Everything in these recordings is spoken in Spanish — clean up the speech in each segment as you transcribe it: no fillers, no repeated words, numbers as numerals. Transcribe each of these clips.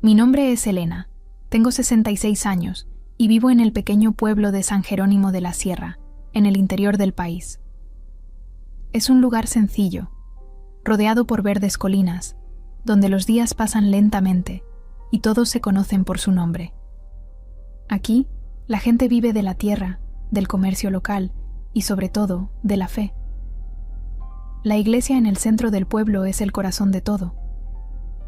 Mi nombre es Elena, tengo 66 años y vivo en el pequeño pueblo de San Jerónimo de la Sierra, en el interior del país. Es un lugar sencillo, rodeado por verdes colinas, donde los días pasan lentamente y todos se conocen por su nombre. Aquí, la gente vive de la tierra, del comercio local y sobre todo, de la fe. La iglesia en el centro del pueblo es el corazón de todo.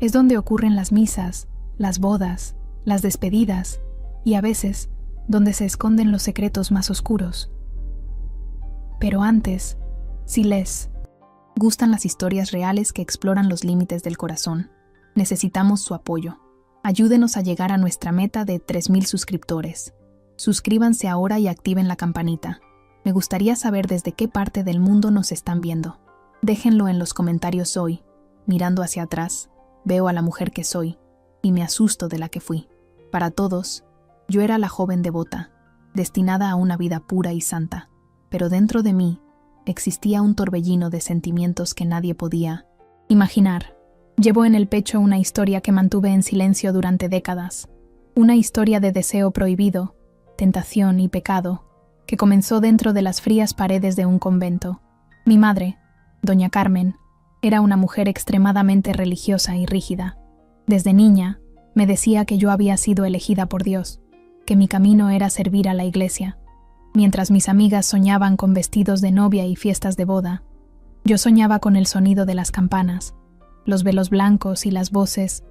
Es donde ocurren las misas, las bodas, las despedidas y a veces donde se esconden los secretos más oscuros. Pero antes, si les gustan las historias reales que exploran los límites del corazón, necesitamos su apoyo. Ayúdenos a llegar a nuestra meta de 3,000 suscriptores. Suscríbanse ahora y activen la campanita. Me gustaría saber desde qué parte del mundo nos están viendo. Déjenlo en los comentarios hoy. Mirando hacia atrás, veo a la mujer que soy y me asusto de la que fui. Para todos, yo era la joven devota, destinada a una vida pura y santa, pero dentro de mí existía un torbellino de sentimientos que nadie podía imaginar. Llevo en el pecho una historia que mantuve en silencio durante décadas, una historia de deseo prohibido, tentación y pecado, que comenzó dentro de las frías paredes de un convento. Mi madre, doña Carmen, era una mujer extremadamente religiosa y rígida. Desde niña, me decía que yo había sido elegida por Dios, que mi camino era servir a la iglesia. Mientras mis amigas soñaban con vestidos de novia y fiestas de boda, yo soñaba con el sonido de las campanas, los velos blancos y las voces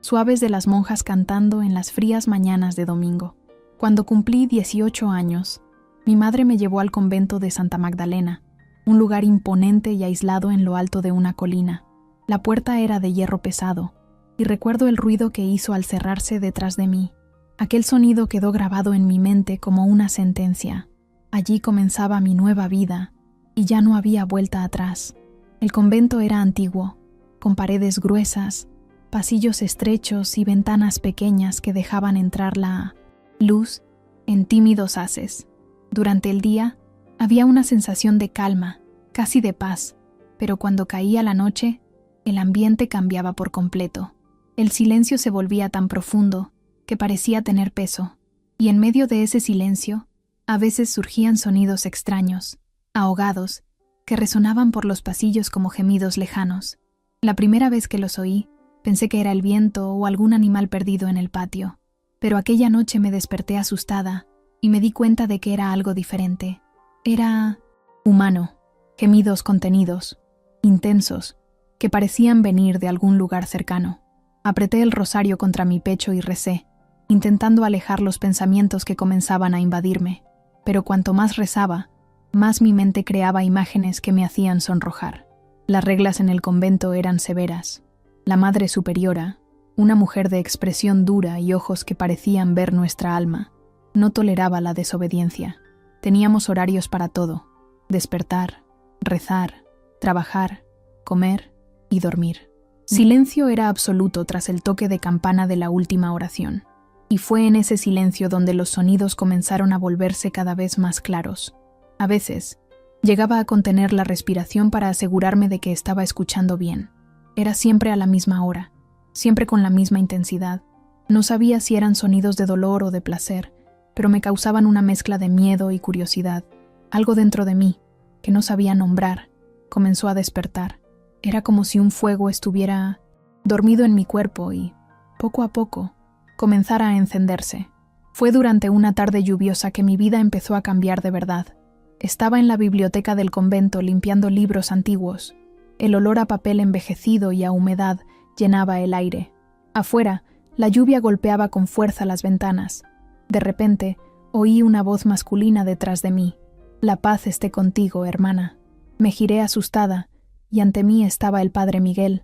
suaves de las monjas cantando en las frías mañanas de domingo. Cuando cumplí 18 años, mi madre me llevó al convento de Santa Magdalena, un lugar imponente y aislado en lo alto de una colina. La puerta era de hierro pesado, y recuerdo el ruido que hizo al cerrarse detrás de mí. Aquel sonido quedó grabado en mi mente como una sentencia. Allí comenzaba mi nueva vida, y ya no había vuelta atrás. El convento era antiguo, con paredes gruesas, pasillos estrechos y ventanas pequeñas que dejaban entrar la luz en tímidos haces. Durante el día, había una sensación de calma, casi de paz, pero cuando caía la noche, el ambiente cambiaba por completo. El silencio se volvía tan profundo que parecía tener peso, y en medio de ese silencio, a veces surgían sonidos extraños, ahogados, que resonaban por los pasillos como gemidos lejanos. La primera vez que los oí, pensé que era el viento o algún animal perdido en el patio, pero aquella noche me desperté asustada y me di cuenta de que era algo diferente. Era humano, gemidos contenidos, intensos, que parecían venir de algún lugar cercano. Apreté el rosario contra mi pecho y recé, intentando alejar los pensamientos que comenzaban a invadirme, pero cuanto más rezaba, más mi mente creaba imágenes que me hacían sonrojar. Las reglas en el convento eran severas. La Madre Superiora, una mujer de expresión dura y ojos que parecían ver nuestra alma, no toleraba la desobediencia. Teníamos horarios para todo: despertar, rezar, trabajar, comer y dormir. Silencio era absoluto tras el toque de campana de la última oración, y fue en ese silencio donde los sonidos comenzaron a volverse cada vez más claros. A veces, llegaba a contener la respiración para asegurarme de que estaba escuchando bien. Era siempre a la misma hora, siempre con la misma intensidad. No sabía si eran sonidos de dolor o de placer, pero me causaban una mezcla de miedo y curiosidad. Algo dentro de mí, que no sabía nombrar, comenzó a despertar. Era como si un fuego estuviera dormido en mi cuerpo y, poco a poco, comenzara a encenderse. Fue durante una tarde lluviosa que mi vida empezó a cambiar de verdad. Estaba en la biblioteca del convento limpiando libros antiguos. El olor a papel envejecido y a humedad llenaba el aire. Afuera, la lluvia golpeaba con fuerza las ventanas. De repente, oí una voz masculina detrás de mí. «La paz esté contigo, hermana». Me giré asustada, y ante mí estaba el padre Miguel,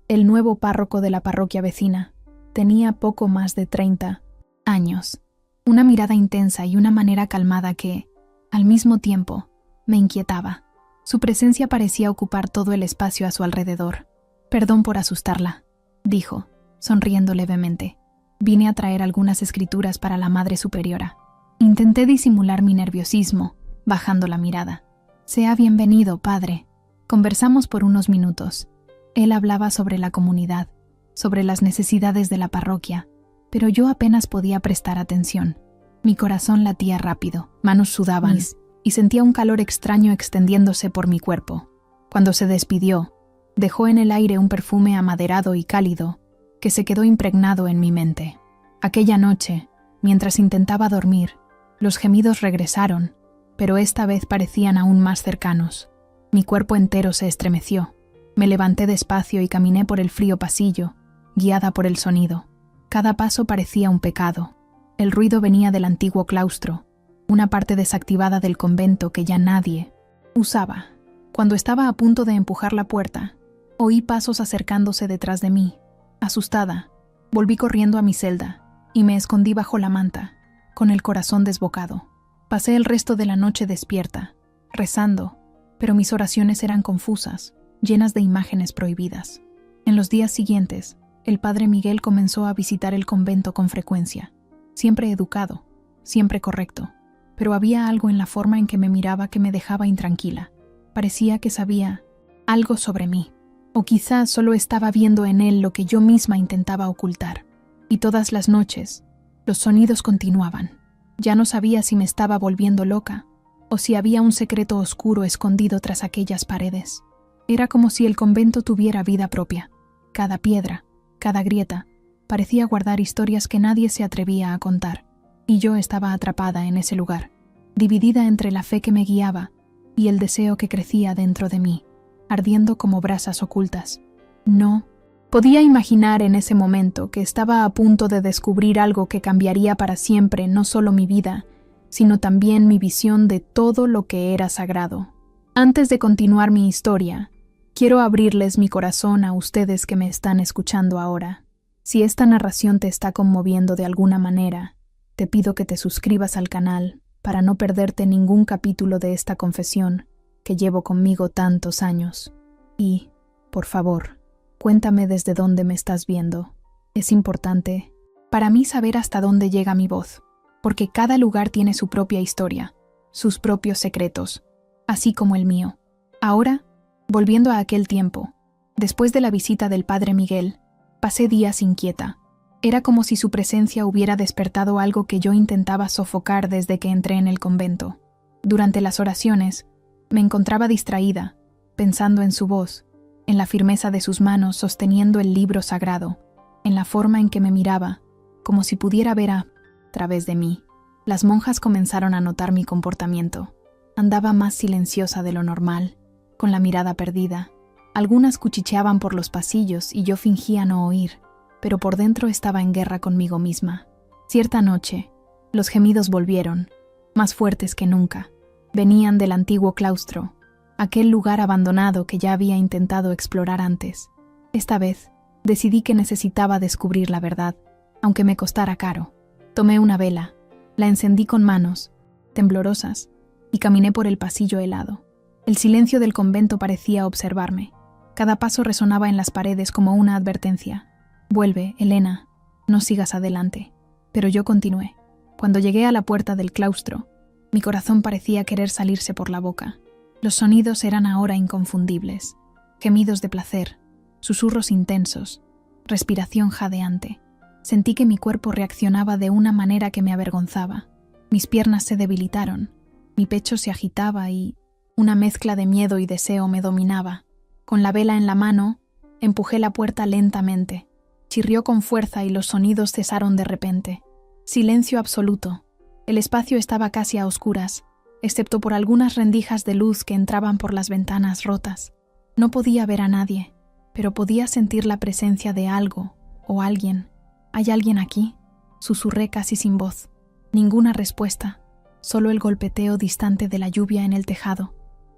el nuevo párroco de la parroquia vecina. Tenía poco más de 30 años. Una mirada intensa y una manera calmada que, al mismo tiempo, me inquietaba. Su presencia parecía ocupar todo el espacio a su alrededor. «Perdón por asustarla», dijo, sonriendo levemente. «Vine a traer algunas escrituras para la Madre Superiora». Intenté disimular mi nerviosismo, bajando la mirada. «Sea bienvenido, padre». Conversamos por unos minutos. Él hablaba sobre la comunidad, sobre las necesidades de la parroquia, pero yo apenas podía prestar atención. Mi corazón latía rápido, manos sudaban y sentía un calor extraño extendiéndose por mi cuerpo. Cuando se despidió, dejó en el aire un perfume amaderado y cálido que se quedó impregnado en mi mente. Aquella noche, mientras intentaba dormir, los gemidos regresaron, pero esta vez parecían aún más cercanos. Mi cuerpo entero se estremeció. Me levanté despacio y caminé por el frío pasillo, guiada por el sonido. Cada paso parecía un pecado. El ruido venía del antiguo claustro, una parte desactivada del convento que ya nadie usaba. Cuando estaba a punto de empujar la puerta, oí pasos acercándose detrás de mí. Asustada, volví corriendo a mi celda y me escondí bajo la manta, con el corazón desbocado. Pasé el resto de la noche despierta, rezando, pero mis oraciones eran confusas, llenas de imágenes prohibidas. En los días siguientes, el padre Miguel comenzó a visitar el convento con frecuencia, siempre educado, siempre correcto, pero había algo en la forma en que me miraba que me dejaba intranquila. Parecía que sabía algo sobre mí, o quizás solo estaba viendo en él lo que yo misma intentaba ocultar. Y todas las noches, los sonidos continuaban. Ya no sabía si me estaba volviendo loca, o si había un secreto oscuro escondido tras aquellas paredes. Era como si el convento tuviera vida propia. Cada piedra, cada grieta, parecía guardar historias que nadie se atrevía a contar, y yo estaba atrapada en ese lugar, dividida entre la fe que me guiaba y el deseo que crecía dentro de mí, ardiendo como brasas ocultas. No podía imaginar en ese momento que estaba a punto de descubrir algo que cambiaría para siempre no solo mi vida, sino también mi visión de todo lo que era sagrado. Antes de continuar mi historia, quiero abrirles mi corazón a ustedes que me están escuchando ahora. Si esta narración te está conmoviendo de alguna manera, te pido que te suscribas al canal para no perderte ningún capítulo de esta confesión que llevo conmigo tantos años. Y, por favor, cuéntame desde dónde me estás viendo. Es importante para mí saber hasta dónde llega mi voz, porque cada lugar tiene su propia historia, sus propios secretos, así como el mío. Ahora, volviendo a aquel tiempo, después de la visita del padre Miguel, pasé días inquieta. Era como si su presencia hubiera despertado algo que yo intentaba sofocar desde que entré en el convento. Durante las oraciones, me encontraba distraída, pensando en su voz, en la firmeza de sus manos sosteniendo el libro sagrado, en la forma en que me miraba, como si pudiera ver a través de mí. Las monjas comenzaron a notar mi comportamiento. Andaba más silenciosa de lo normal, con la mirada perdida. Algunas cuchicheaban por los pasillos y yo fingía no oír, pero por dentro estaba en guerra conmigo misma. Cierta noche, los gemidos volvieron, más fuertes que nunca. Venían del antiguo claustro, aquel lugar abandonado que ya había intentado explorar antes. Esta vez, decidí que necesitaba descubrir la verdad, aunque me costara caro. Tomé una vela, la encendí con manos, temblorosas, y caminé por el pasillo helado. El silencio del convento parecía observarme. Cada paso resonaba en las paredes como una advertencia. «Vuelve, Elena, no sigas adelante». Pero yo continué. Cuando llegué a la puerta del claustro, mi corazón parecía querer salirse por la boca. Los sonidos eran ahora inconfundibles. Gemidos de placer, susurros intensos, respiración jadeante. Sentí que mi cuerpo reaccionaba de una manera que me avergonzaba. Mis piernas se debilitaron, mi pecho se agitaba y una mezcla de miedo y deseo me dominaba. Con la vela en la mano, empujé la puerta lentamente. Chirrió con fuerza y los sonidos cesaron de repente. Silencio absoluto. El espacio estaba casi a oscuras, excepto por algunas rendijas de luz que entraban por las ventanas rotas. No podía ver a nadie, pero podía sentir la presencia de algo o alguien. ¿Hay alguien aquí?, susurré casi sin voz. Ninguna respuesta, solo el golpeteo distante de la lluvia en el tejado.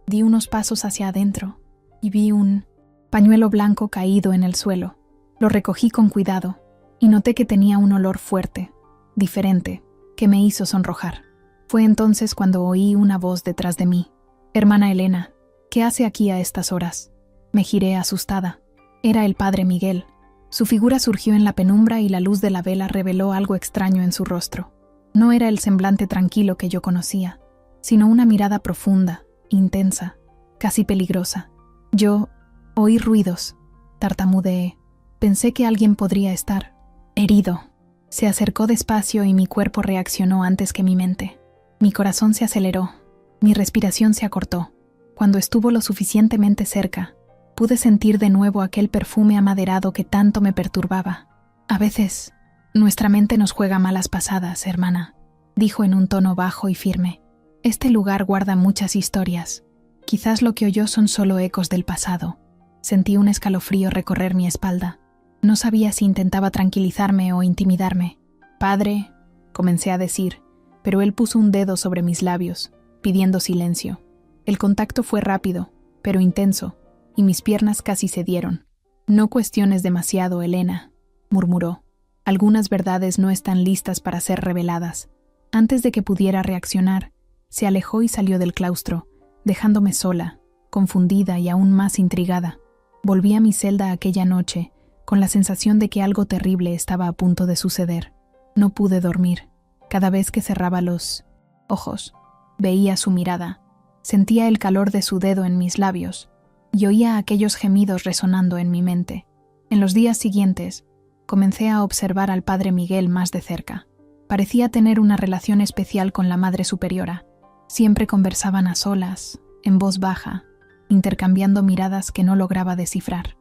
Di unos pasos hacia adentro y vi un pañuelo blanco caído en el suelo. Lo recogí con cuidado y noté que tenía un olor fuerte, diferente, que me hizo sonrojar. Fue entonces cuando oí una voz detrás de mí. «Hermana Elena, ¿qué hace aquí a estas horas?». Me giré asustada. Era el padre Miguel. Su figura surgió en la penumbra y la luz de la vela reveló algo extraño en su rostro. No era el semblante tranquilo que yo conocía, sino una mirada profunda, intensa, casi peligrosa. Yo oí ruidos, tartamudeé. Pensé que alguien podría estar herido. Se acercó despacio y mi cuerpo reaccionó antes que mi mente. Mi corazón se aceleró, mi respiración se acortó. Cuando estuvo lo suficientemente cerca, pude sentir de nuevo aquel perfume amaderado que tanto me perturbaba. A veces, nuestra mente nos juega malas pasadas, hermana, dijo en un tono bajo y firme. Este lugar guarda muchas historias. Quizás lo que oyó son solo ecos del pasado. Sentí un escalofrío recorrer mi espalda. No sabía si intentaba tranquilizarme o intimidarme. Padre, comencé a decir, pero él puso un dedo sobre mis labios, pidiendo silencio. El contacto fue rápido, pero intenso, y mis piernas casi cedieron. No cuestiones demasiado, Elena, murmuró. Algunas verdades no están listas para ser reveladas. Antes de que pudiera reaccionar, se alejó y salió del claustro, dejándome sola, confundida y aún más intrigada. Volví a mi celda aquella noche, con la sensación de que algo terrible estaba a punto de suceder. No pude dormir. Cada vez que cerraba los ojos, veía su mirada. Sentía el calor de su dedo en mis labios y oía aquellos gemidos resonando en mi mente. En los días siguientes, comencé a observar al padre Miguel más de cerca. Parecía tener una relación especial con la Madre Superiora. Siempre conversaban a solas, en voz baja, intercambiando miradas que no lograba descifrar.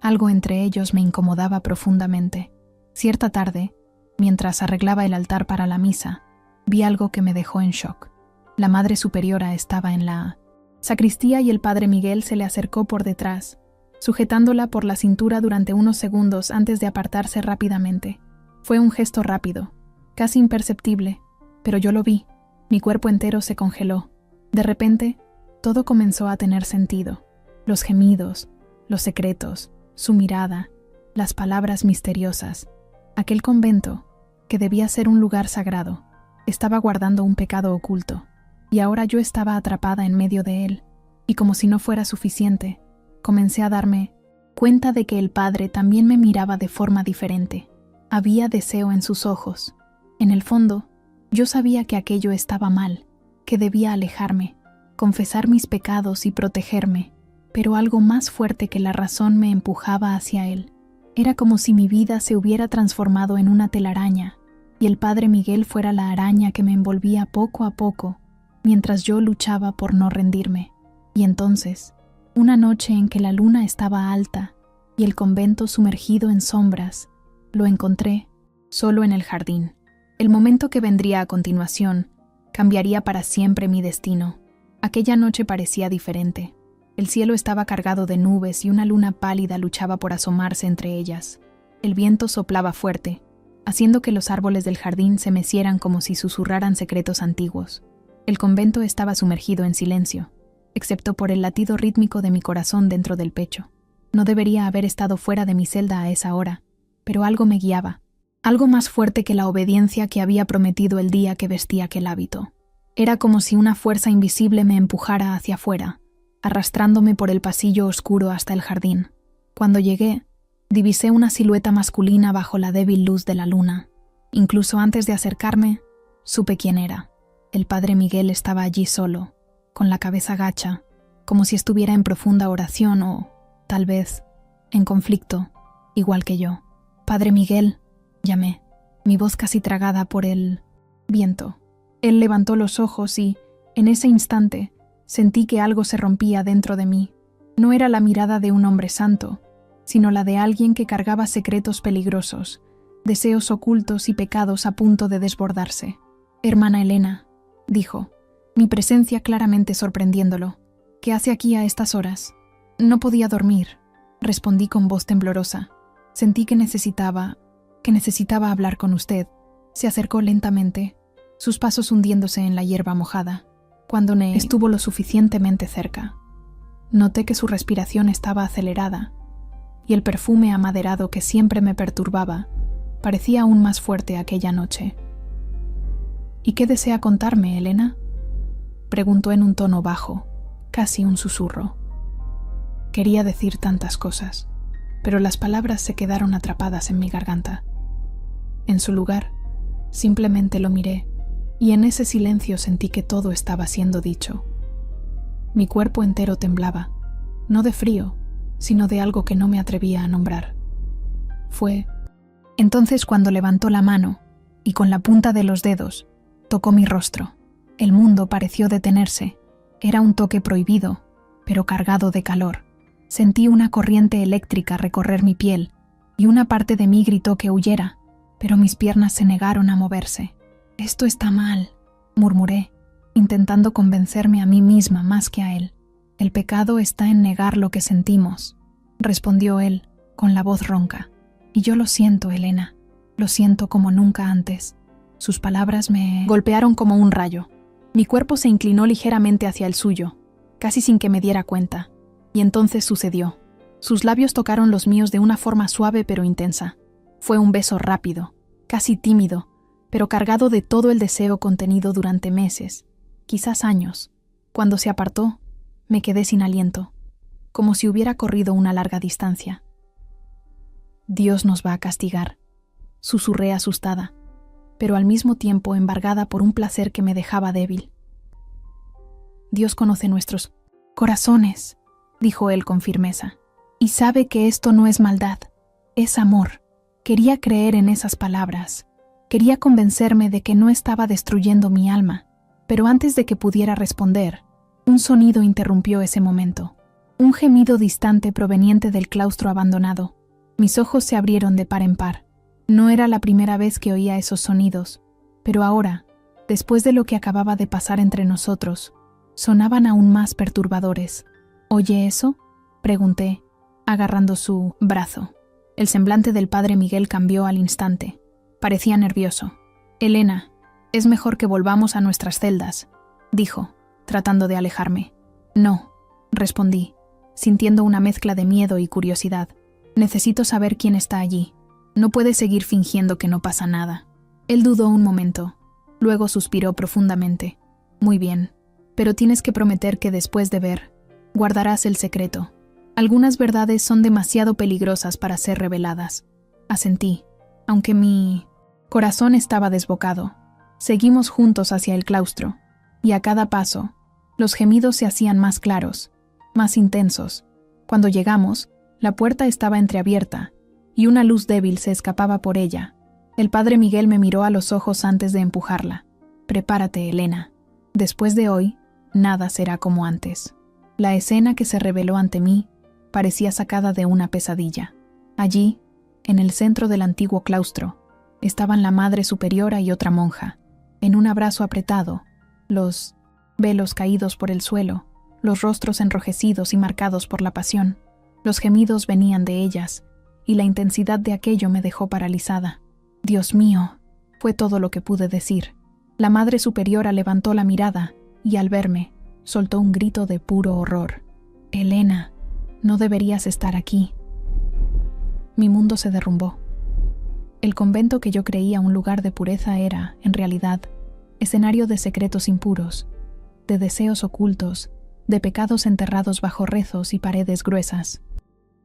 Algo entre ellos me incomodaba profundamente. Cierta tarde, mientras arreglaba el altar para la misa, vi algo que me dejó en shock. La Madre Superiora estaba en la sacristía y el padre Miguel se le acercó por detrás, sujetándola por la cintura durante unos segundos antes de apartarse rápidamente. Fue un gesto rápido, casi imperceptible, pero yo lo vi. Mi cuerpo entero se congeló. De repente, todo comenzó a tener sentido. Los gemidos, los secretos, su mirada, las palabras misteriosas. Aquel convento, que debía ser un lugar sagrado, estaba guardando un pecado oculto, y ahora yo estaba atrapada en medio de él, y como si no fuera suficiente, comencé a darme cuenta de que el Padre también me miraba de forma diferente. Había deseo en sus ojos. En el fondo, yo sabía que aquello estaba mal, que debía alejarme, confesar mis pecados y protegerme, pero algo más fuerte que la razón me empujaba hacia él. Era como si mi vida se hubiera transformado en una telaraña, y el padre Miguel fuera la araña que me envolvía poco a poco, mientras yo luchaba por no rendirme. Y entonces, una noche en que la luna estaba alta y el convento sumergido en sombras, lo encontré solo en el jardín. El momento que vendría a continuación cambiaría para siempre mi destino. Aquella noche parecía diferente. El cielo estaba cargado de nubes y una luna pálida luchaba por asomarse entre ellas. El viento soplaba fuerte, haciendo que los árboles del jardín se mecieran como si susurraran secretos antiguos. El convento estaba sumergido en silencio, excepto por el latido rítmico de mi corazón dentro del pecho. No debería haber estado fuera de mi celda a esa hora, pero algo me guiaba, algo más fuerte que la obediencia que había prometido el día que vestí aquel hábito. Era como si una fuerza invisible me empujara hacia afuera, arrastrándome por el pasillo oscuro hasta el jardín. Cuando llegué, divisé una silueta masculina bajo la débil luz de la luna. Incluso antes de acercarme, supe quién era. El padre Miguel estaba allí solo, con la cabeza gacha, como si estuviera en profunda oración o, tal vez, en conflicto, igual que yo. «Padre Miguel», llamé, mi voz casi tragada por el viento. Él levantó los ojos y, en ese instante, sentí que algo se rompía dentro de mí. No era la mirada de un hombre santo, sino la de alguien que cargaba secretos peligrosos, deseos ocultos y pecados a punto de desbordarse. «Hermana Elena», dijo, mi presencia claramente sorprendiéndolo. «¿Qué hace aquí a estas horas?» «No podía dormir», respondí con voz temblorosa. «Sentí que necesitaba hablar con usted». Se acercó lentamente, sus pasos hundiéndose en la hierba mojada. Cuando estuvo lo suficientemente cerca, noté que su respiración estaba acelerada, y el perfume amaderado que siempre me perturbaba parecía aún más fuerte aquella noche. «¿Y qué desea contarme, Elena?», preguntó en un tono bajo, casi un susurro. Quería decir tantas cosas, pero las palabras se quedaron atrapadas en mi garganta. En su lugar, simplemente lo miré, y en ese silencio sentí que todo estaba siendo dicho. Mi cuerpo entero temblaba, no de frío, sino de algo que no me atrevía a nombrar. Fue entonces cuando levantó la mano y con la punta de los dedos tocó mi rostro. El mundo pareció detenerse. Era un toque prohibido, pero cargado de calor. Sentí una corriente eléctrica recorrer mi piel y una parte de mí gritó que huyera, pero mis piernas se negaron a moverse. «Esto está mal», murmuré, intentando convencerme a mí misma más que a él. «El pecado está en negar lo que sentimos», respondió él, con la voz ronca. «Y yo lo siento, Elena, lo siento como nunca antes». Sus palabras me golpearon como un rayo. Mi cuerpo se inclinó ligeramente hacia el suyo, casi sin que me diera cuenta. Y entonces sucedió. Sus labios tocaron los míos de una forma suave pero intensa. Fue un beso rápido, casi tímido, pero cargado de todo el deseo contenido durante meses, quizás años. Cuando se apartó, me quedé sin aliento, como si hubiera corrido una larga distancia. «Dios nos va a castigar», susurré asustada, pero al mismo tiempo embargada por un placer que me dejaba débil. «Dios conoce nuestros corazones», dijo él con firmeza, «y sabe que esto no es maldad, es amor». Quería creer en esas palabras. Quería convencerme de que no estaba destruyendo mi alma, pero antes de que pudiera responder, un sonido interrumpió ese momento. Un gemido distante proveniente del claustro abandonado. Mis ojos se abrieron de par en par. No era la primera vez que oía esos sonidos, pero ahora, después de lo que acababa de pasar entre nosotros, sonaban aún más perturbadores. «¿Oye eso?», pregunté, agarrando su brazo. El semblante del padre Miguel cambió al instante. Parecía nervioso. «Elena, es mejor que volvamos a nuestras celdas», dijo, tratando de alejarme. «No», respondí, sintiendo una mezcla de miedo y curiosidad. «Necesito saber quién está allí. No puedes seguir fingiendo que no pasa nada». Él dudó un momento. Luego suspiró profundamente. «Muy bien, pero tienes que prometer que después de ver, guardarás el secreto. Algunas verdades son demasiado peligrosas para ser reveladas». Asentí, aunque mi corazón estaba desbocado. Seguimos juntos hacia el claustro, y a cada paso, los gemidos se hacían más claros, más intensos. Cuando llegamos, la puerta estaba entreabierta, y una luz débil se escapaba por ella. El padre Miguel me miró a los ojos antes de empujarla. «Prepárate, Elena. Después de hoy, nada será como antes». La escena que se reveló ante mí parecía sacada de una pesadilla. Allí, en el centro del antiguo claustro, estaban la Madre Superiora y otra monja, en un abrazo apretado, los velos caídos por el suelo, los rostros enrojecidos y marcados por la pasión. Los gemidos venían de ellas, y la intensidad de aquello me dejó paralizada. «Dios mío», fue todo lo que pude decir. La Madre Superiora levantó la mirada, y al verme, soltó un grito de puro horror. «Elena, no deberías estar aquí». Mi mundo se derrumbó. El convento que yo creía un lugar de pureza era, en realidad, escenario de secretos impuros, de deseos ocultos, de pecados enterrados bajo rezos y paredes gruesas.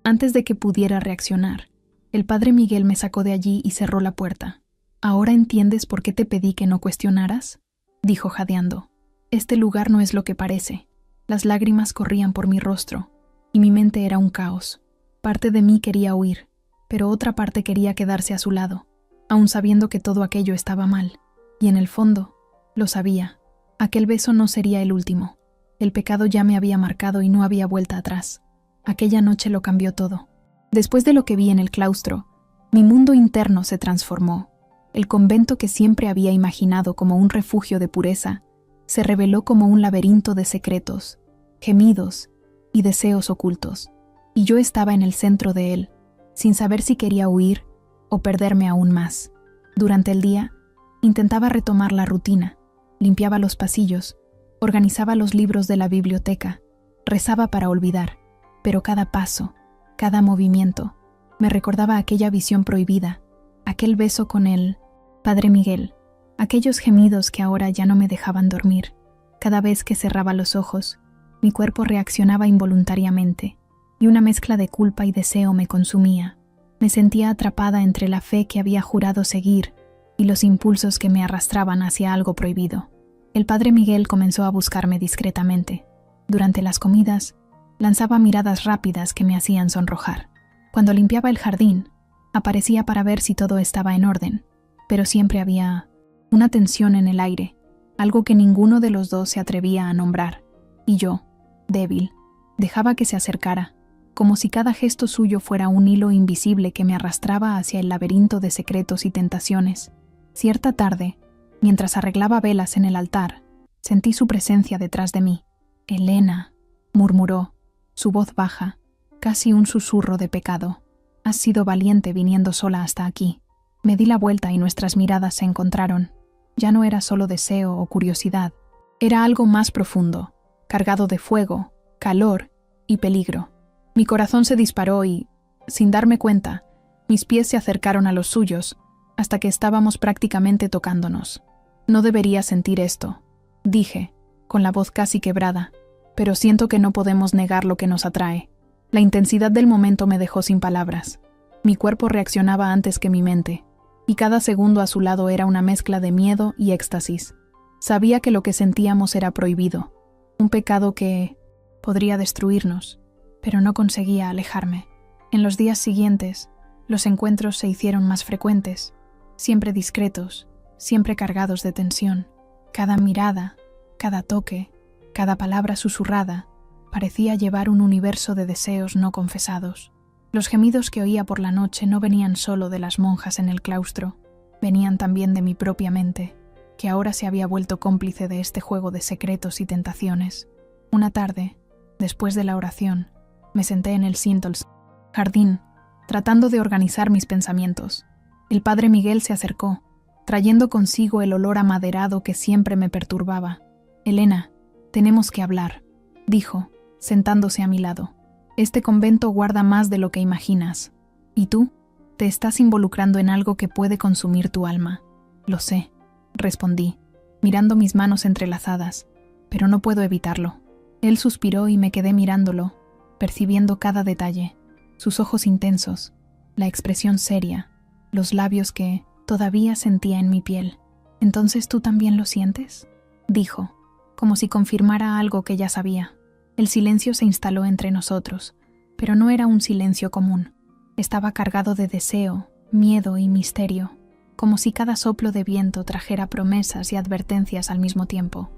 Antes de que pudiera reaccionar, el padre Miguel me sacó de allí y cerró la puerta. «¿Ahora entiendes por qué te pedí que no cuestionaras?», dijo jadeando. «Este lugar no es lo que parece». Las lágrimas corrían por mi rostro, y mi mente era un caos. Parte de mí quería huir, pero otra parte quería quedarse a su lado, aun sabiendo que todo aquello estaba mal. Y en el fondo, lo sabía. Aquel beso no sería el último. El pecado ya me había marcado y no había vuelta atrás. Aquella noche lo cambió todo. Después de lo que vi en el claustro, mi mundo interno se transformó. El convento que siempre había imaginado como un refugio de pureza se reveló como un laberinto de secretos, gemidos y deseos ocultos. Y yo estaba en el centro de él, sin saber si quería huir o perderme aún más. Durante el día, intentaba retomar la rutina, limpiaba los pasillos, organizaba los libros de la biblioteca, rezaba para olvidar, pero cada paso, cada movimiento, me recordaba aquella visión prohibida, aquel beso con el padre Miguel, aquellos gemidos que ahora ya no me dejaban dormir. Cada vez que cerraba los ojos, mi cuerpo reaccionaba involuntariamente, y una mezcla de culpa y deseo me consumía. Me sentía atrapada entre la fe que había jurado seguir y los impulsos que me arrastraban hacia algo prohibido. El padre Miguel comenzó a buscarme discretamente. Durante las comidas, lanzaba miradas rápidas que me hacían sonrojar. Cuando limpiaba el jardín, Aparecía para ver si todo estaba en orden, pero siempre había una tensión en el aire, algo que ninguno de los dos se atrevía a nombrar, y yo, débil, dejaba que se acercara, como si cada gesto suyo fuera un hilo invisible que me arrastraba hacia el laberinto de secretos y tentaciones. Cierta tarde, mientras arreglaba velas en el altar, sentí su presencia detrás de mí. «Elena», murmuró, su voz baja, casi un susurro de pecado. «Has sido valiente viniendo sola hasta aquí». Me di la vuelta y nuestras miradas se encontraron. Ya no era solo deseo o curiosidad, era algo más profundo, cargado de fuego, calor y peligro. Mi corazón se disparó y, sin darme cuenta, mis pies se acercaron a los suyos, hasta que estábamos prácticamente tocándonos. «No debería sentir esto», dije, con la voz casi quebrada, «pero siento que no podemos negar lo que nos atrae». La intensidad del momento me dejó sin palabras. Mi cuerpo reaccionaba antes que mi mente, y cada segundo a su lado era una mezcla de miedo y éxtasis. Sabía que lo que sentíamos era prohibido, un pecado que podría destruirnos, pero no conseguía alejarme. En los días siguientes, los encuentros se hicieron más frecuentes, siempre discretos, siempre cargados de tensión. Cada mirada, cada toque, cada palabra susurrada, parecía llevar un universo de deseos no confesados. Los gemidos que oía por la noche no venían solo de las monjas en el claustro, venían también de mi propia mente, que ahora se había vuelto cómplice de este juego de secretos y tentaciones. Una tarde, después de la oración, me senté en el Sintles jardín, tratando de organizar mis pensamientos. El padre Miguel se acercó, trayendo consigo el olor amaderado que siempre me perturbaba. «Elena, tenemos que hablar», dijo, sentándose a mi lado. «Este convento guarda más de lo que imaginas. ¿Y tú? Te estás involucrando en algo que puede consumir tu alma». «Lo sé», respondí, mirando mis manos entrelazadas, «pero no puedo evitarlo». Él suspiró y me quedé mirándolo, percibiendo cada detalle, sus ojos intensos, la expresión seria, los labios que todavía sentía en mi piel. «¿Entonces tú también lo sientes?», dijo, como si confirmara algo que ya sabía. El silencio se instaló entre nosotros, pero no era un silencio común. Estaba cargado de deseo, miedo y misterio, como si cada soplo de viento trajera promesas y advertencias al mismo tiempo.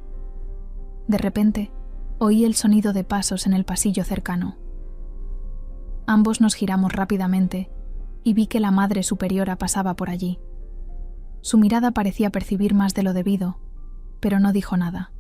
De repente, oí el sonido de pasos en el pasillo cercano. Ambos nos giramos rápidamente y vi que la Madre Superiora pasaba por allí. Su mirada parecía percibir más de lo debido, pero no dijo nada.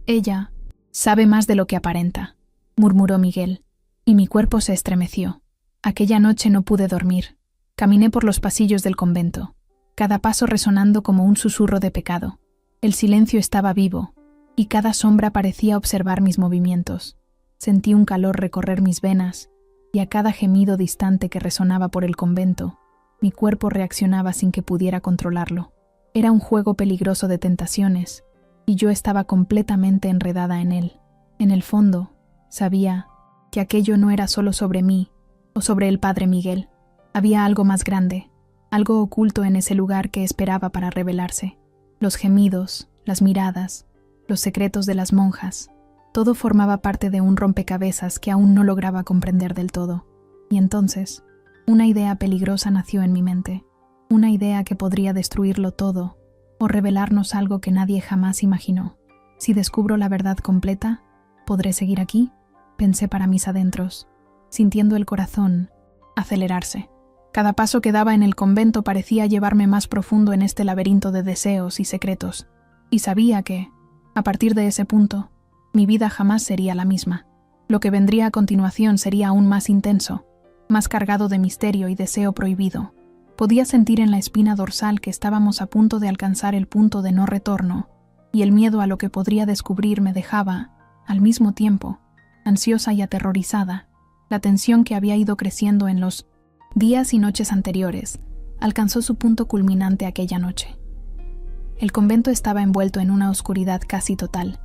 «Ella sabe más de lo que aparenta», murmuró Miguel, y mi cuerpo se estremeció. Aquella noche no pude dormir. Caminé por los pasillos del convento, cada paso resonando como un susurro de pecado. El silencio estaba vivo, y cada sombra parecía observar mis movimientos. Sentí un calor recorrer mis venas, y a cada gemido distante que resonaba por el convento, mi cuerpo reaccionaba sin que pudiera controlarlo. Era un juego peligroso de tentaciones, y yo estaba completamente enredada en él. En el fondo, sabía que aquello no era solo sobre mí o sobre el padre Miguel. Había algo más grande, algo oculto en ese lugar que esperaba para revelarse. Los gemidos, las miradas, los secretos de las monjas, todo formaba parte de un rompecabezas que aún no lograba comprender del todo. Y entonces, una idea peligrosa nació en mi mente, una idea que podría destruirlo todo o revelarnos algo que nadie jamás imaginó. Si descubro la verdad completa, ¿podré seguir aquí?, pensé para mis adentros, sintiendo el corazón acelerarse. Cada paso que daba en el convento parecía llevarme más profundo en este laberinto de deseos y secretos, y sabía que, a partir de ese punto, mi vida jamás sería la misma. Lo que vendría a continuación sería aún más intenso, más cargado de misterio y deseo prohibido. Podía sentir en la espina dorsal que estábamos a punto de alcanzar el punto de no retorno, y el miedo a lo que podría descubrir me dejaba, al mismo tiempo, ansiosa y aterrorizada. La tensión que había ido creciendo en los días y noches anteriores alcanzó su punto culminante aquella noche. El convento estaba envuelto en una oscuridad casi total,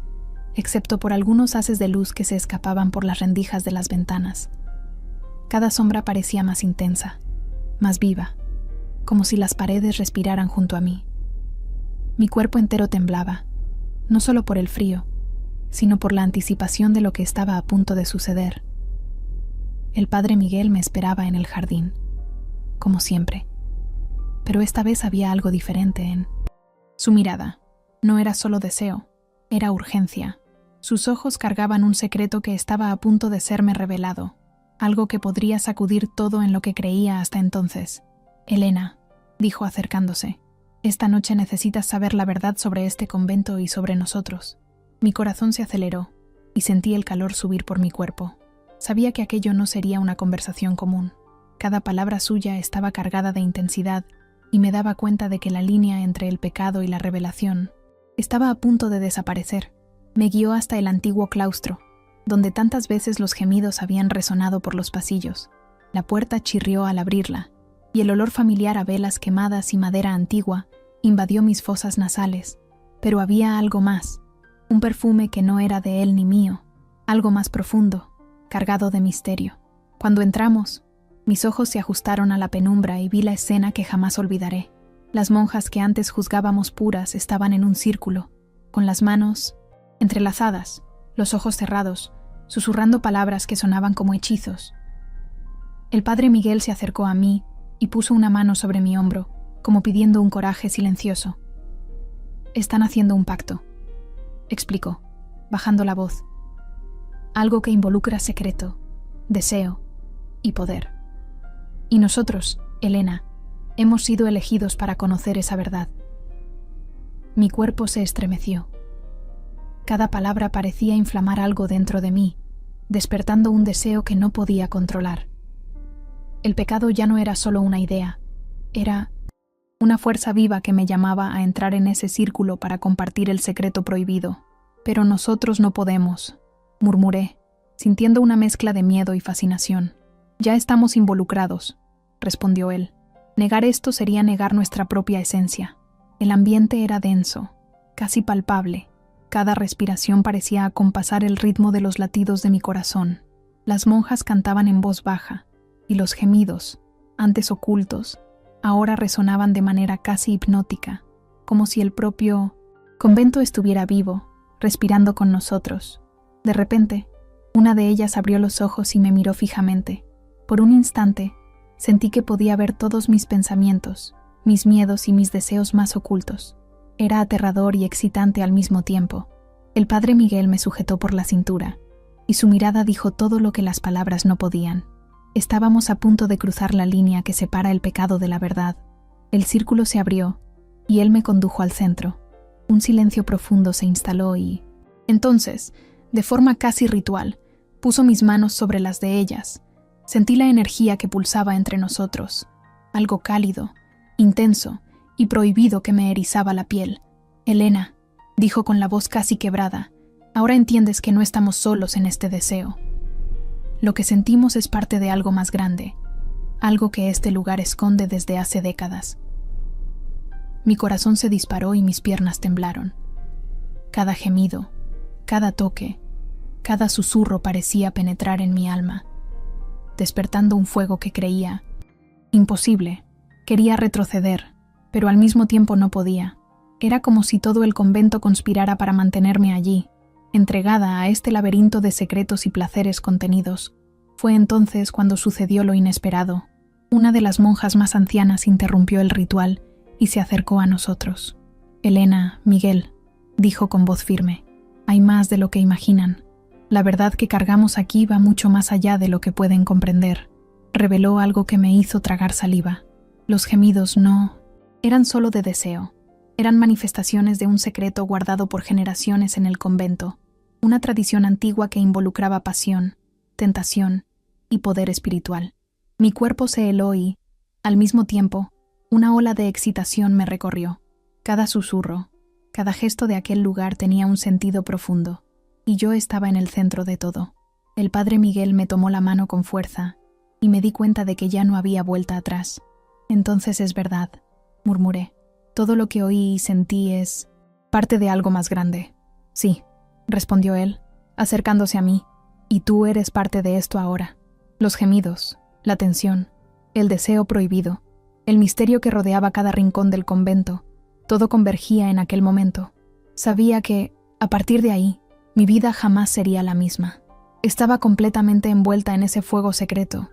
excepto por algunos haces de luz que se escapaban por las rendijas de las ventanas. Cada sombra parecía más intensa, más viva, como si las paredes respiraran junto a mí. Mi cuerpo entero temblaba, no solo por el frío, sino por la anticipación de lo que estaba a punto de suceder. El padre Miguel me esperaba en el jardín. como siempre. Pero esta vez había algo diferente en su mirada. No era solo deseo, era urgencia. Sus ojos cargaban un secreto que estaba a punto de serme revelado, algo que podría sacudir todo en lo que creía hasta entonces. Elena, dijo acercándose, esta noche necesitas saber la verdad sobre este convento y sobre nosotros. Mi corazón se aceleró y sentí el calor subir por mi cuerpo. Sabía que aquello no sería una conversación común. Cada palabra suya estaba cargada de intensidad y me daba cuenta de que la línea entre el pecado y la revelación estaba a punto de desaparecer. Me guió hasta el antiguo claustro, donde tantas veces los gemidos habían resonado por los pasillos. La puerta chirrió al abrirla, y el olor familiar a velas quemadas y madera antigua invadió mis fosas nasales. Pero había algo más, un perfume que no era de él ni mío, algo más profundo, cargado de misterio. Cuando entramos, mis ojos se ajustaron a la penumbra y vi la escena que jamás olvidaré. Las monjas que antes juzgábamos puras estaban en un círculo, con las manos entrelazadas, los ojos cerrados, susurrando palabras que sonaban como hechizos. El padre Miguel se acercó a mí y puso una mano sobre mi hombro, como pidiendo un coraje silencioso. «Están haciendo un pacto», explicó, bajando la voz. «Algo que involucra secreto, deseo y poder. Y nosotros, Elena, hemos sido elegidos para conocer esa verdad». Mi cuerpo se estremeció. Cada palabra parecía inflamar algo dentro de mí, despertando un deseo que no podía controlar. El pecado ya no era solo una idea, era una fuerza viva que me llamaba a entrar en ese círculo para compartir el secreto prohibido. «Pero nosotros no podemos», murmuré, sintiendo una mezcla de miedo y fascinación. «Ya estamos involucrados», respondió él. «Negar esto sería negar nuestra propia esencia». El ambiente era denso, casi palpable. Cada respiración parecía acompasar el ritmo de los latidos de mi corazón. Las monjas cantaban en voz baja, y los gemidos, antes ocultos, ahora resonaban de manera casi hipnótica, como si el propio convento estuviera vivo, respirando con nosotros. De repente, una de ellas abrió los ojos y me miró fijamente. Por un instante, sentí que podía ver todos mis pensamientos, mis miedos y mis deseos más ocultos. Era aterrador y excitante al mismo tiempo. El padre Miguel me sujetó por la cintura, y su mirada dijo todo lo que las palabras no podían. Estábamos a punto de cruzar la línea que separa el pecado de la verdad. El círculo se abrió, y él me condujo al centro. Un silencio profundo se instaló y... Entonces, de forma casi ritual, puso mis manos sobre las de ellas. Sentí la energía que pulsaba entre nosotros, algo cálido, intenso y prohibido que me erizaba la piel. «Elena», dijo con la voz casi quebrada, «ahora entiendes que no estamos solos en este deseo. Lo que sentimos es parte de algo más grande, algo que este lugar esconde desde hace décadas». Mi corazón se disparó y mis piernas temblaron. Cada gemido, cada toque, cada susurro parecía penetrar en mi alma, despertando un fuego que creía imposible. Quería retroceder, pero al mismo tiempo no podía. Era como si todo el convento conspirara para mantenerme allí, entregada a este laberinto de secretos y placeres contenidos. Fue entonces cuando sucedió lo inesperado. Una de las monjas más ancianas interrumpió el ritual y se acercó a nosotros. «Elena, Miguel», dijo con voz firme, «hay más de lo que imaginan. La verdad que cargamos aquí va mucho más allá de lo que pueden comprender». Reveló algo que me hizo tragar saliva. Los gemidos no eran solo de deseo. Eran manifestaciones de un secreto guardado por generaciones en el convento, una tradición antigua que involucraba pasión, tentación y poder espiritual. Mi cuerpo se heló y, al mismo tiempo, una ola de excitación me recorrió. Cada susurro, cada gesto de aquel lugar tenía un sentido profundo, y yo estaba en el centro de todo. El padre Miguel me tomó la mano con fuerza, y me di cuenta de que ya no había vuelta atrás. «Entonces es verdad», murmuré. «Todo lo que oí y sentí es parte de algo más grande». «Sí», respondió él, acercándose a mí, «y tú eres parte de esto ahora». Los gemidos, la tensión, el deseo prohibido, el misterio que rodeaba cada rincón del convento, todo convergía en aquel momento. Sabía que, a partir de ahí, mi vida jamás sería la misma. Estaba completamente envuelta en ese fuego secreto,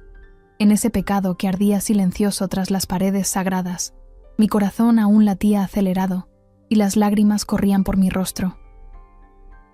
En ese pecado que ardía silencioso tras las paredes sagradas, mi corazón aún latía acelerado y las lágrimas corrían por mi rostro.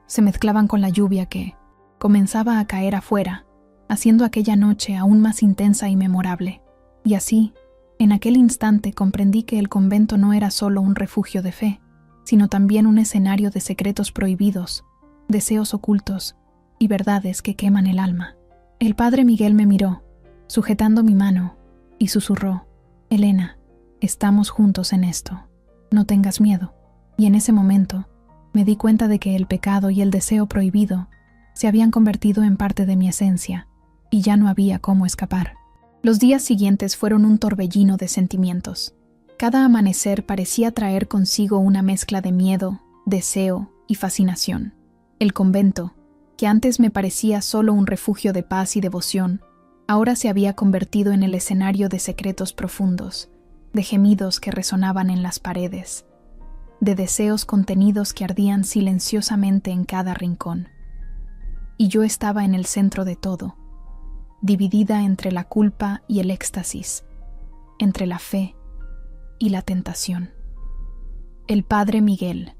Se mezclaban con la lluvia que comenzaba a caer afuera, haciendo aquella noche aún más intensa y memorable. Y así, en aquel instante comprendí que el convento no era solo un refugio de fe, sino también un escenario de secretos prohibidos, deseos ocultos y verdades que queman el alma. El padre Miguel me miró, sujetando mi mano, y susurró: «Elena, estamos juntos en esto. No tengas miedo». Y en ese momento me di cuenta de que el pecado y el deseo prohibido se habían convertido en parte de mi esencia, y ya no había cómo escapar. Los días siguientes fueron un torbellino de sentimientos. Cada amanecer parecía traer consigo una mezcla de miedo, deseo y fascinación. El convento, que antes me parecía solo un refugio de paz y devoción, ahora se había convertido en el escenario de secretos profundos, de gemidos que resonaban en las paredes, de deseos contenidos que ardían silenciosamente en cada rincón. Y yo estaba en el centro de todo, dividida entre la culpa y el éxtasis, entre la fe y la tentación. El padre Miguel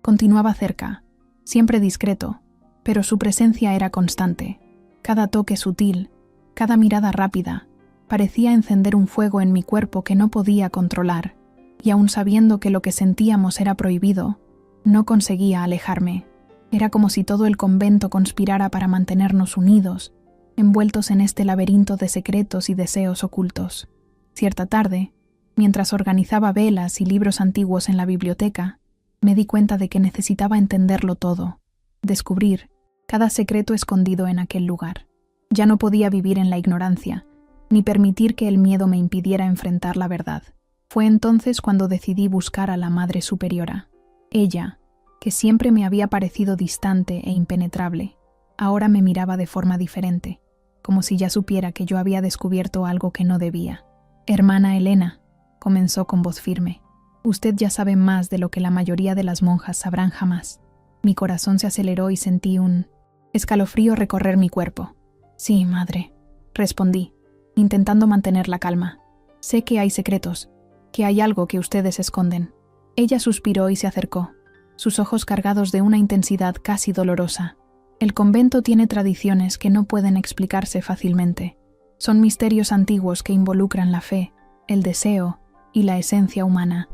continuaba cerca, siempre discreto, pero su presencia era constante. Cada toque sutil, cada mirada rápida, parecía encender un fuego en mi cuerpo que no podía controlar, y aun sabiendo que lo que sentíamos era prohibido, no conseguía alejarme. Era como si todo el convento conspirara para mantenernos unidos, envueltos en este laberinto de secretos y deseos ocultos. Cierta tarde, mientras organizaba velas y libros antiguos en la biblioteca, me di cuenta de que necesitaba entenderlo todo, descubrir cada secreto escondido en aquel lugar. Ya no podía vivir en la ignorancia, ni permitir que el miedo me impidiera enfrentar la verdad. Fue entonces cuando decidí buscar a la Madre Superiora. Ella, que siempre me había parecido distante e impenetrable, ahora me miraba de forma diferente, como si ya supiera que yo había descubierto algo que no debía. «Hermana Elena», comenzó con voz firme, «usted ya sabe más de lo que la mayoría de las monjas sabrán jamás». Mi corazón se aceleró y sentí un escalofrío recorrer mi cuerpo. «Sí, madre», respondí, intentando mantener la calma. «Sé que hay secretos, que hay algo que ustedes esconden». Ella suspiró y se acercó, sus ojos cargados de una intensidad casi dolorosa. «El convento tiene tradiciones que no pueden explicarse fácilmente. Son misterios antiguos que involucran la fe, el deseo y la esencia humana.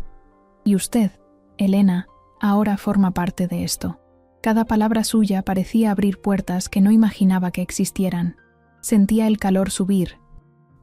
Y usted, Elena, ahora forma parte de esto». Cada palabra suya parecía abrir puertas que no imaginaba que existieran. Sentía el calor subir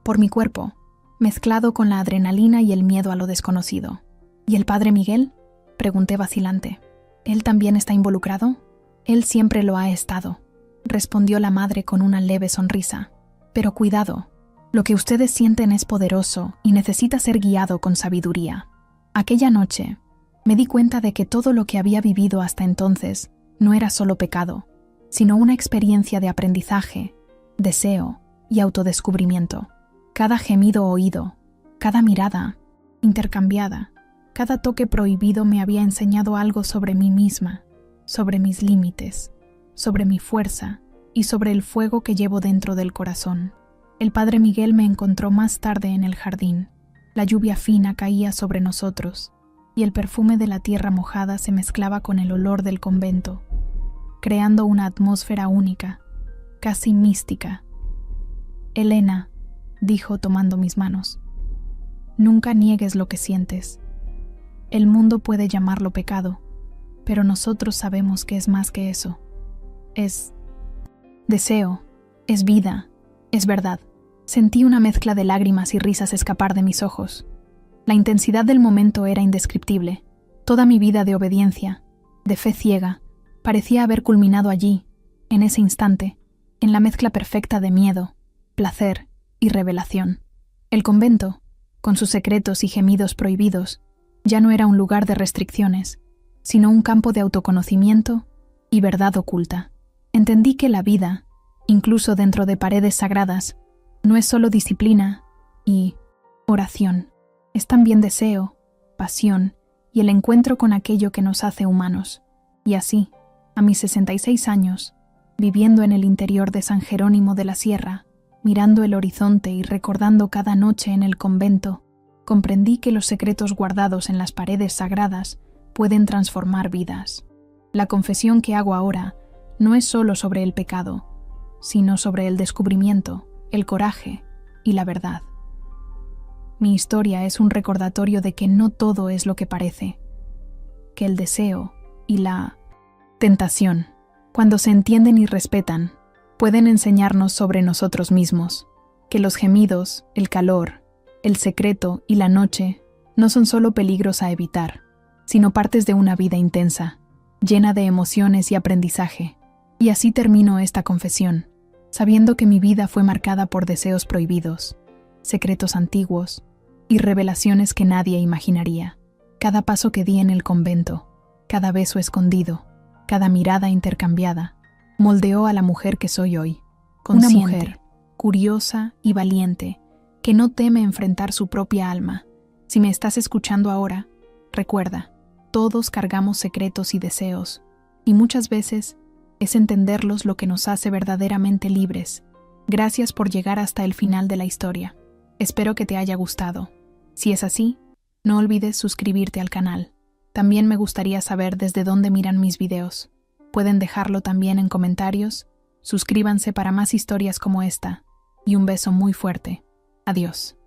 por mi cuerpo, mezclado con la adrenalina y el miedo a lo desconocido. «¿Y el padre Miguel?», pregunté vacilante. «¿Él también está involucrado?» «Él siempre lo ha estado», respondió la madre con una leve sonrisa. «Pero cuidado, lo que ustedes sienten es poderoso y necesita ser guiado con sabiduría». Aquella noche, me di cuenta de que todo lo que había vivido hasta entonces no era solo pecado, sino una experiencia de aprendizaje, deseo y autodescubrimiento. Cada gemido oído, cada mirada intercambiada, cada toque prohibido me había enseñado algo sobre mí misma, sobre mis límites, sobre mi fuerza y sobre el fuego que llevo dentro del corazón. El padre Miguel me encontró más tarde en el jardín. La lluvia fina caía sobre nosotros y el perfume de la tierra mojada se mezclaba con el olor del convento, creando una atmósfera única, casi mística. «Elena», dijo tomando mis manos, «nunca niegues lo que sientes. El mundo puede llamarlo pecado, pero nosotros sabemos que es más que eso. Es deseo, es vida, es verdad». Sentí una mezcla de lágrimas y risas escapar de mis ojos. La intensidad del momento era indescriptible. Toda mi vida de obediencia, de fe ciega, parecía haber culminado allí, en ese instante, en la mezcla perfecta de miedo, placer y revelación. El convento, con sus secretos y gemidos prohibidos, ya no era un lugar de restricciones, sino un campo de autoconocimiento y verdad oculta. Entendí que la vida, incluso dentro de paredes sagradas, no es solo disciplina y oración, es también deseo, pasión y el encuentro con aquello que nos hace humanos. Y así, a mis 66 años, viviendo en el interior de San Jerónimo de la Sierra, Mirando el horizonte y recordando cada noche en el convento, comprendí que los secretos guardados en las paredes sagradas pueden transformar vidas. La confesión que hago ahora no es solo sobre el pecado, sino sobre el descubrimiento, el coraje y la verdad. Mi historia es un recordatorio de que no todo es lo que parece, que el deseo y la tentación, cuando se entienden y respetan, pueden enseñarnos sobre nosotros mismos, que los gemidos, el calor, el secreto y la noche no son solo peligros a evitar, sino partes de una vida intensa, llena de emociones y aprendizaje. Y así termino esta confesión, sabiendo que mi vida fue marcada por deseos prohibidos, secretos antiguos y revelaciones que nadie imaginaría. Cada paso que di en el convento, cada beso escondido, cada mirada intercambiada, moldeó a la mujer que soy hoy. Consciente, una mujer curiosa y valiente, que no teme enfrentar su propia alma. Si me estás escuchando ahora, recuerda, todos cargamos secretos y deseos, y muchas veces es entenderlos lo que nos hace verdaderamente libres. Gracias por llegar hasta el final de la historia. Espero que te haya gustado. Si es así, no olvides suscribirte al canal. También me gustaría saber desde dónde miran mis videos. Pueden dejarlo también en comentarios. Suscríbanse para más historias como esta. Y un beso muy fuerte. Adiós.